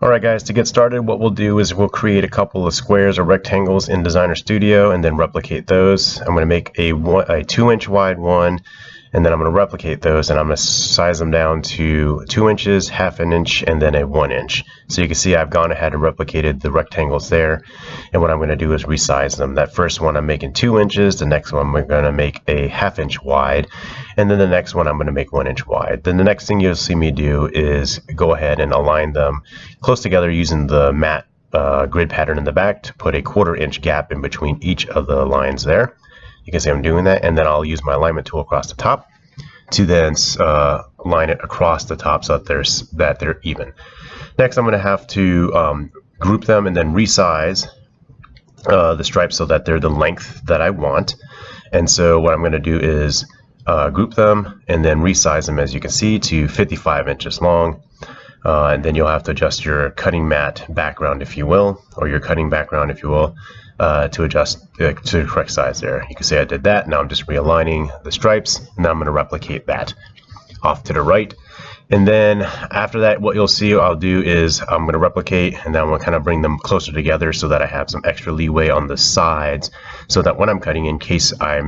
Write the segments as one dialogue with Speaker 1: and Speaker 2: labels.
Speaker 1: Alright guys, to get started what we'll do is we'll create a couple of squares or rectangles in Designer Studio and then replicate those. I'm going to make a 2-inch wide one, and then I'm going to replicate those and I'm going to size them down to 2 inches, half an inch, and then a 1 inch. So you can see I've gone ahead and replicated the rectangles there, and what I'm going to do is resize them. That first one I'm making 2 inches, the next one we're going to make a half inch wide, and then the next one I'm going to make 1 inch wide. Then the next thing you'll see me do is go ahead and align them close together using the matte grid pattern in the back to put a 1/4 inch gap in between each of the lines there. You can see I'm doing that, and then I'll use my alignment tool across the top to then line it across the top so that they're even. Next, I'm going to have to group them and then resize the stripes so that they're the length that I want. And so what I'm going to do is group them and then resize them, as you can see, to 55 inches long. And then you'll have to adjust your cutting mat background, if you will, or your cutting background, if you will, to adjust to the correct size there. You can see I did that. Now I'm just realigning the stripes, and now I'm going to replicate that off to the right. And then after that, what you'll see I'll do is I'm going to replicate, and then I'm going to kind of bring them closer together so that I have some extra leeway on the sides, so that when I'm cutting, in case I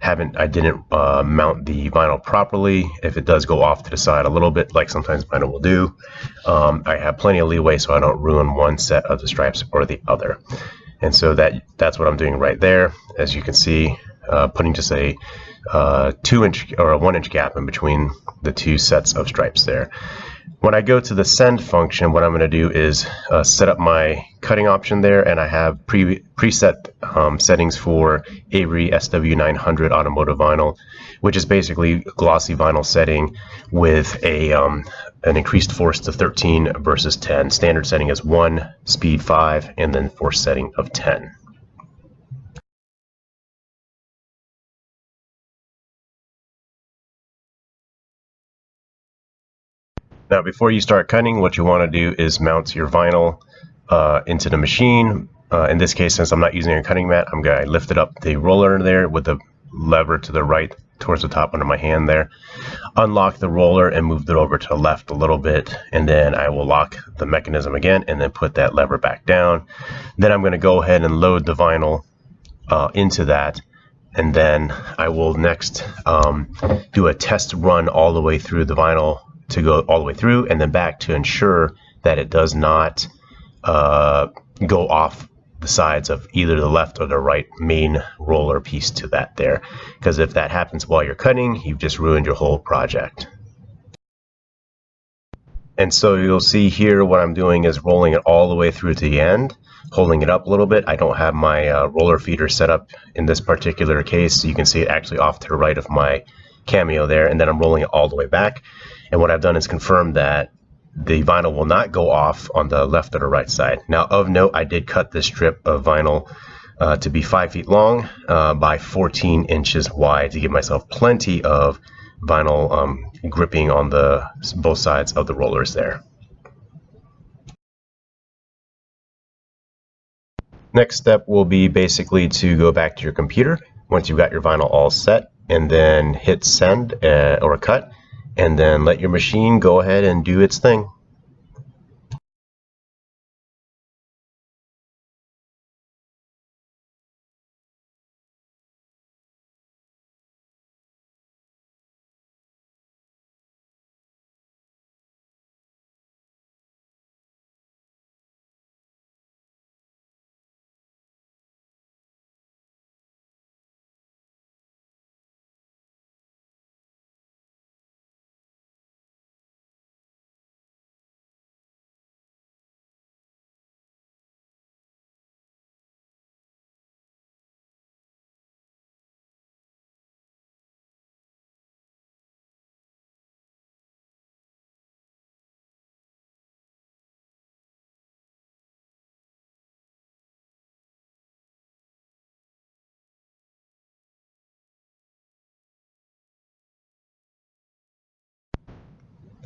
Speaker 1: didn't mount the vinyl properly, if it does go off to the side a little bit, like sometimes vinyl will do, I have plenty of leeway so I don't ruin one set of the stripes or the other. And so that's what I'm doing right there. As you can see, putting just a 2-inch or a 1-inch gap in between the two sets of stripes there. When I go to the send function, what I'm going to do is set up my cutting option there, and I have preset settings for Avery SW900 automotive vinyl, which is basically a glossy vinyl setting with an increased force to 13 versus 10. Standard setting is 1, speed 5, and then force setting of 10. Now, before you start cutting, what you want to do is mount your vinyl into the machine. In this case, since I'm not using a cutting mat, I'm going to lift it up the roller there with the lever to the right towards the top under my hand there. Unlock the roller and move it over to the left a little bit, and then I will lock the mechanism again and then put that lever back down. Then I'm going to go ahead and load the vinyl into that, and then I will next do a test run all the way through the vinyl, to go all the way through and then back to ensure that it does not go off the sides of either the left or the right main roller piece to that there, because if that happens while you're cutting, you've just ruined your whole project. And so you'll see here what I'm doing is rolling it all the way through to the end, holding it up a little bit. I don't have my roller feeder set up in this particular case, so you can see it actually off to the right of my Cameo there, and then I'm rolling it all the way back. And what I've done is confirm that the vinyl will not go off on the left or the right side. Now, of note, I did cut this strip of vinyl to be 5 feet long by 14 inches wide to give myself plenty of vinyl gripping on both sides of the rollers there. Next step will be basically to go back to your computer once you've got your vinyl all set, and then hit send or cut, and then let your machine go ahead and do its thing.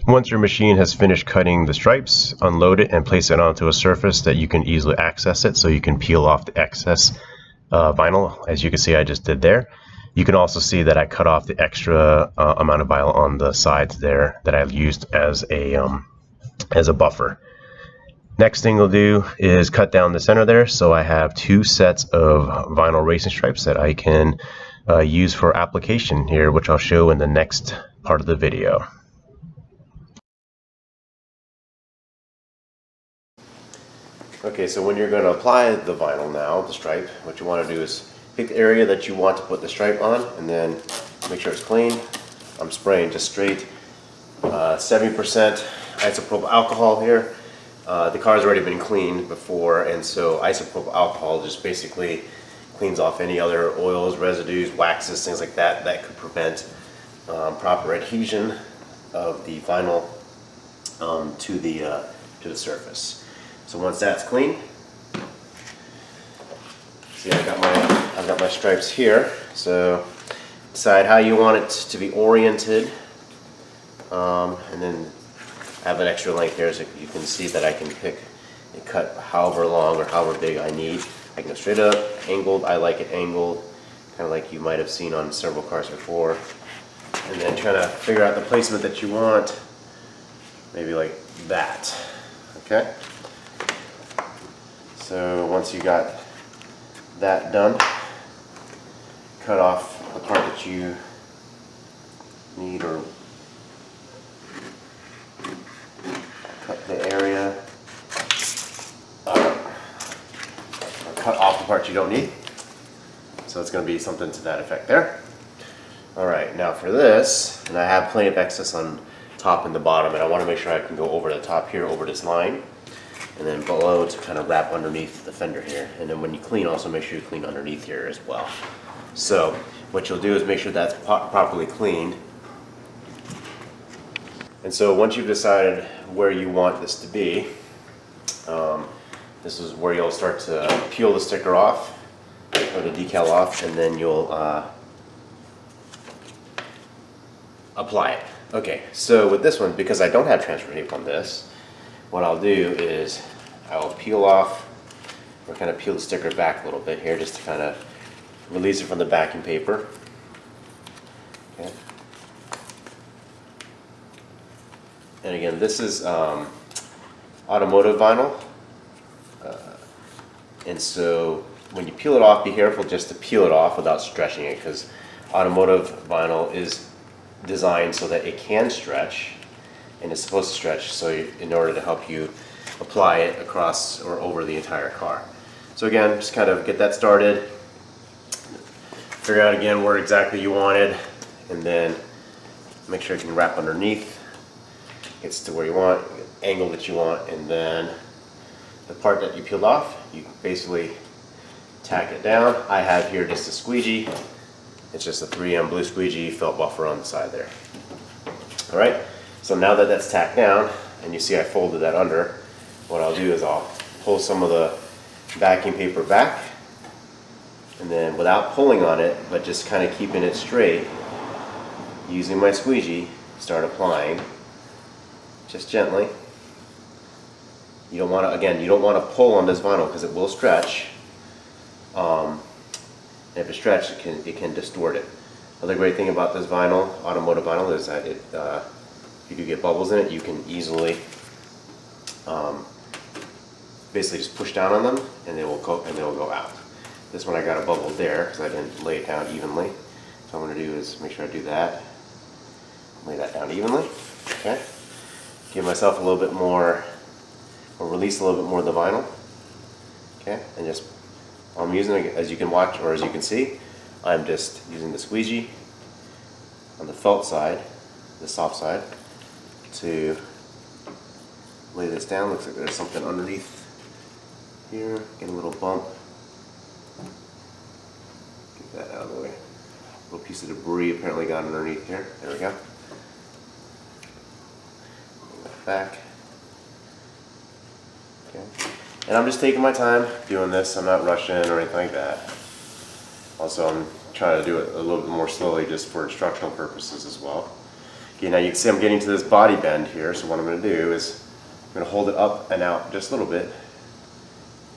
Speaker 1: Once your machine has finished cutting the stripes, unload it and place it onto a surface that you can easily access it, so you can peel off the excess vinyl, as you can see I just did there. You can also see that I cut off the extra amount of vinyl on the sides there that I used as a buffer. Next thing we'll do is cut down the center there, so I have 2 sets of vinyl racing stripes that I can use for application here, which I'll show in the next part of the video. Okay, so when you're going to apply the vinyl now, the stripe, what you want to do is pick the area that you want to put the stripe on, and then make sure it's clean. I'm spraying just straight 70% isopropyl alcohol here. The car's already been cleaned before, and so isopropyl alcohol just basically cleans off any other oils, residues, waxes, things like that that could prevent proper adhesion of the vinyl to the surface. So once that's clean, see, I've got my stripes here. So decide how you want it to be oriented, and then I have an extra length here, so you can see that I can pick and cut however long or however big I need. I can go straight up, angled. I like it angled, kind of like you might have seen on several cars before. And then trying to figure out the placement that you want, maybe like that. Okay. So once you got that done, cut off the part that you need, or cut the area, or cut off the part you don't need. So it's going to be something to that effect there. Alright, now for this, and I have plenty of excess on top and the bottom, and I want to make sure I can go over the top here, over this line, and then below to kind of wrap underneath the fender here. And then when you clean, also make sure you clean underneath here as well. So what you'll do is make sure that's properly cleaned. And so once you've decided where you want this to be, this is where you'll start to peel the sticker off, or the decal off, and then you'll apply it. Okay, so with this one, because I don't have transfer tape on this, what I'll do is I'll peel off, or kind of peel the sticker back a little bit here, just to kind of release it from the backing paper. Okay. And again, this is automotive vinyl, and so when you peel it off, be careful just to peel it off without stretching it, because automotive vinyl is designed so that it can stretch, and it's supposed to stretch so in order to help you apply it across or over the entire car. So again, just kind of get that started, figure out again where exactly you wanted, and then make sure you can wrap underneath, gets to where you want, angle that you want, and then the part that you peeled off, you basically tack it down. I have here just a squeegee. It's just a 3M blue squeegee felt buffer on the side there. Alright, so now that that's tacked down, and you see I folded that under, what I'll do is I'll pull some of the backing paper back, and then without pulling on it, but just kind of keeping it straight, using my squeegee, start applying, just gently. You don't want to, again, you don't want to pull on this vinyl because it will stretch. And if it stretches, it can distort it. Another great thing about this vinyl, automotive vinyl, is that if you do get bubbles in it, you can easily basically just push down on them, and they will go out. This one I got a bubble there because I didn't lay it down evenly. So what I'm going to do is make sure I do that, lay that down evenly. Okay, give myself a little bit more, or release a little bit more of the vinyl. Okay, and just I'm using, as you can watch, or as you can see, I'm just using the squeegee on the felt side, the soft side, to lay this down. Looks like there's something underneath here, get a little bump. Get that out of the way. A little piece of debris apparently got underneath here. There we go. Bring that back. Okay. And I'm just taking my time doing this. I'm not rushing or anything like that. Also, I'm trying to do it a little bit more slowly just for instructional purposes as well. Okay, now you can see I'm getting to this body bend here, so what I'm going to do is I'm going to hold it up and out just a little bit.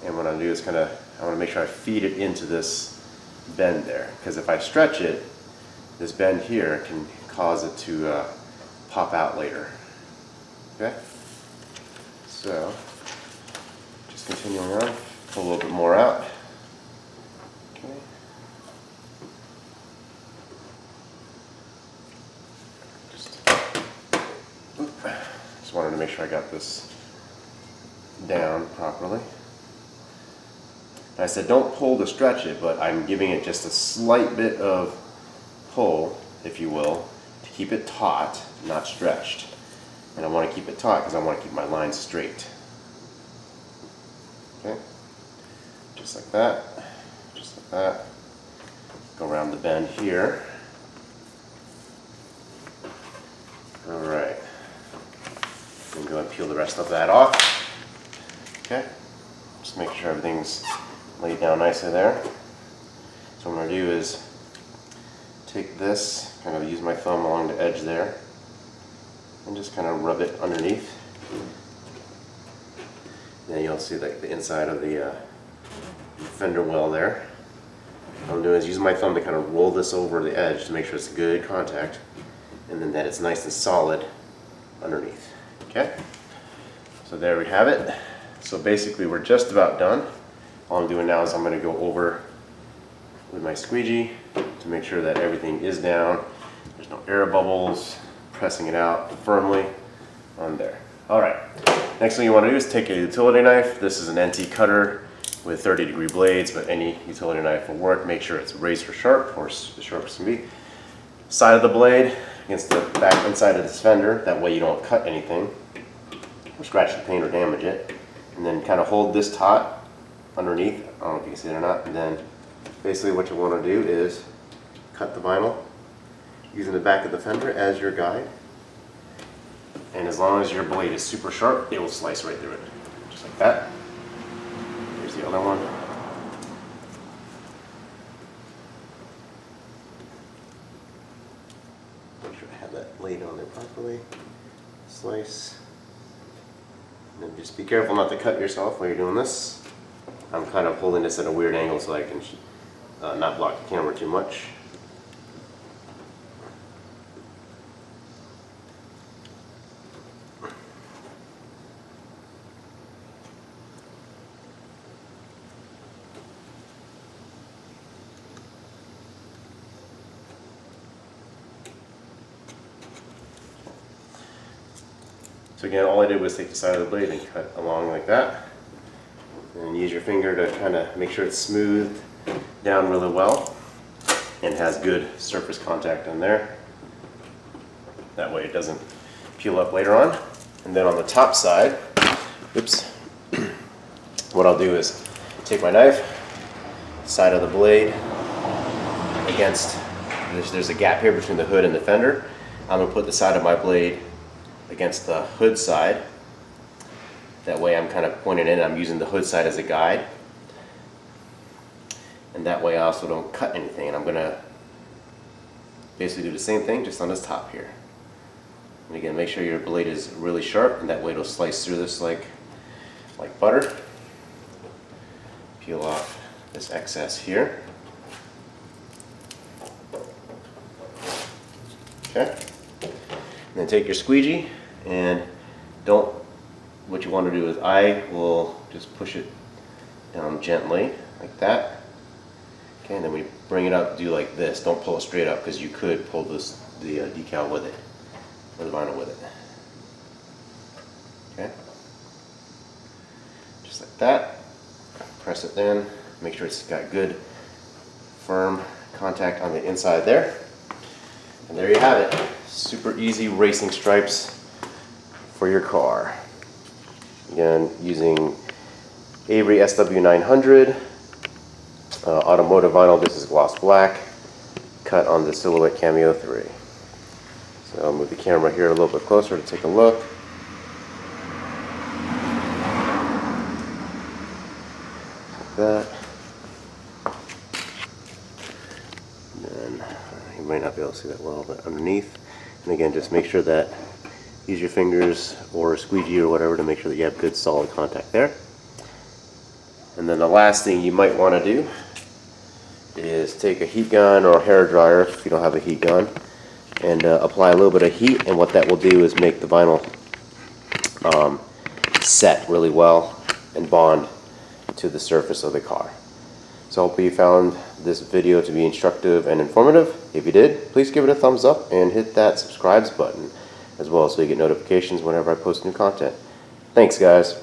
Speaker 1: And what I'm going to do is I want to make sure I feed it into this bend there. Because if I stretch it, this bend here can cause it to pop out later. Okay? So Just continuing on, pull a little bit more out. Okay. Just wanted to make sure I got this down properly. I said don't pull to stretch it, but I'm giving it just a slight bit of pull, if you will, to keep it taut, not stretched. And I want to keep it taut because I want to keep my lines straight. Okay, just like that, just like that. Go around the bend here. All right, I'm going to peel the rest of that off. Okay, just make sure everything's laid down nicely there. So what I'm going to do is take this, kind of use my thumb along the edge there, and just kind of rub it underneath. Then you'll see like the inside of the fender well there. What I'm doing is use my thumb to kind of roll this over the edge to make sure it's good contact, and then that it's nice and solid underneath. Okay, so there we have it. So basically we're just about done. All I'm doing now is I'm going to go over with my squeegee to make sure that everything is down. There's no air bubbles, pressing it out firmly on there. Alright, next thing you want to do is take a utility knife. This is an NT cutter with 30-degree blades, but any utility knife will work. Make sure it's razor sharp, or as sharp as can be. Side of the blade against the back inside of this fender, that way you don't cut anything or scratch the paint or damage it. And then kind of hold this taut underneath, I don't know if you can see it or not, and then basically what you want to do is cut the vinyl using the back of the fender as your guide, and as long as your blade is super sharp, it will slice right through it, just like that. Here's the other one. Make sure I have that laid on there properly. Slice, and then just be careful not to cut yourself while you're doing this. I'm kind of holding this at a weird angle so I can not block the camera too much. So again, all I did was take the side of the blade and cut along like that. And use your finger to kind of make sure it's smoothed down really well and has good surface contact on there. That way it doesn't peel up later on. And then on the top side, oops, what I'll do is take my knife, side of the blade against, there's a gap here between the hood and the fender. I'm going to put the side of my blade against the hood side. That way I'm kind of pointing in, I'm using the hood side as a guide. And that way I also don't cut anything. And I'm going to basically do the same thing just on this top here. And again, make sure your blade is really sharp, and that way it'll slice through this like butter. Peel off this excess here. Okay. And then take your squeegee, and what you want to do is I will just push it down gently like that. Okay, and then we bring it up, do like this. Don't pull it straight up because you could pull the decal with it, or the vinyl with it. Okay, just like that. Press it in. Make sure it's got good, firm contact on the inside there. And there you have it. Super easy racing stripes for your car. Again, using Avery SW900, automotive vinyl. This is gloss black, cut on the Silhouette Cameo 3. So I'll move the camera here a little bit closer to take a look. Like that. And then, you might not be able to see that well, but underneath. And again, just make sure that, use your fingers or a squeegee or whatever to make sure that you have good solid contact there. And then the last thing you might want to do is take a heat gun or a hair dryer if you don't have a heat gun, and apply a little bit of heat, and what that will do is make the vinyl set really well and bond to the surface of the car. So I hope you found this video to be instructive and informative. If you did, please give it a thumbs up and hit that subscribe button as well so you get notifications whenever I post new content. Thanks guys.